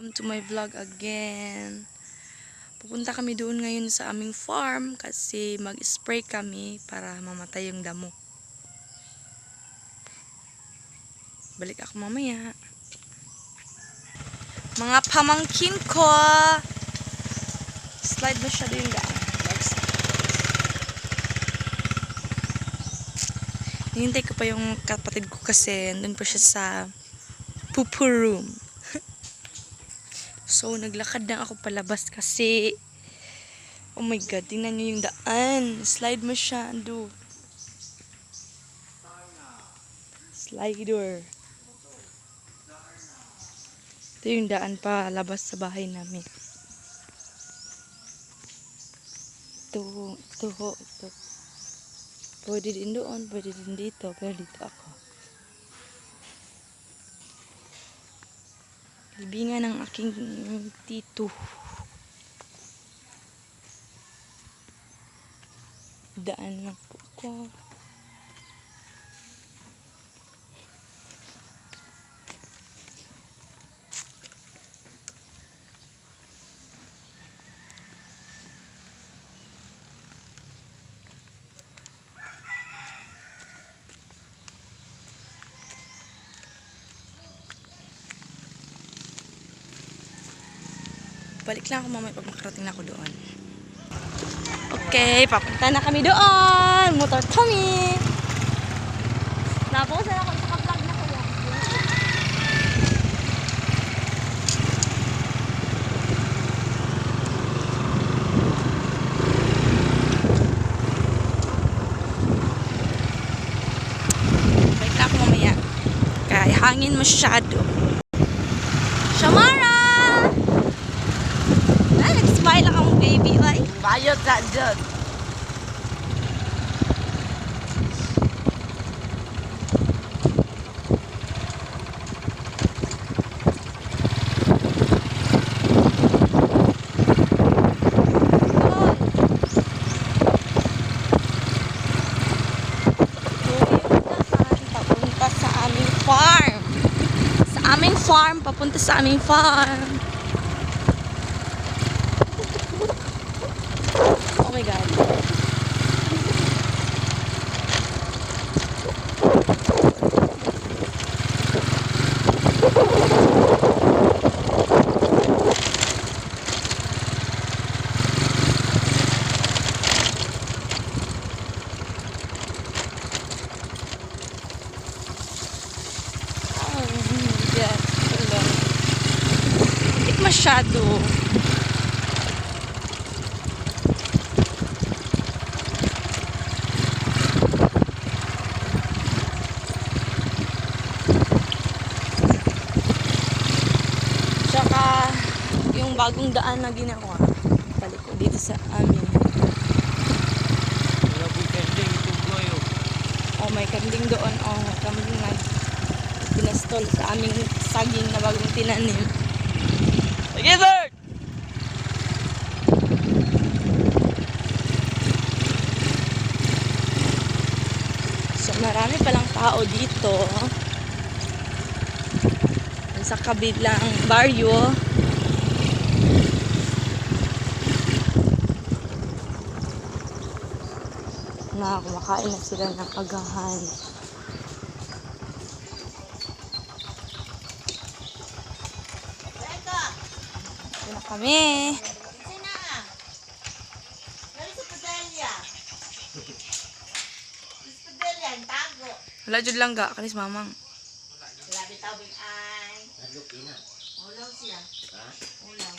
Welcome to my vlog again. Pupunta kami doon ngayon sa aming farm kasi mag-spray kami para mamatay yung damo. Balik ako mamaya. Mga pamangkin ko! Slide na siya doon daan. Hintay ko pa yung kapatid ko kasi doon pa siya sa poo room. So, naglakad na ako palabas kasi oh my god, tingnan nyo yung daan. Slide mo siya, ando. Slider. Ito yung daan pa labas sa bahay namin. Ito. Pwede din doon, pwede din dito, pero dito ako. Libingan ng aking tito. Daan lang po ko. Balik lang ako mamaya pag makarating na ako doon. Okay, papunta na kami doon. Motor Tommy. Naposan ako sa vlog na ko. Balik lang ako mamaya. Kaya hangin masyado. Shamara! Nag-smile lang ang baby, like. Bayot na dyan. Papunta sa aming farm. Papunta sa aming farm. Oh my god. Masyado. Tsaka yung bagong daan na ginawa balik ko dito sa amin. Oh, may kanding doon. Oh, kami nga pinastol sa aming saging na bagong tinanim. Together! So, marami palang tao dito. Sa kabilang baryo. Na kumakain na sila ng agahan. Ito na kami. Wala dyan lang ga, kanis mamang. Labi tawing ay. Ulam siya. Ulam.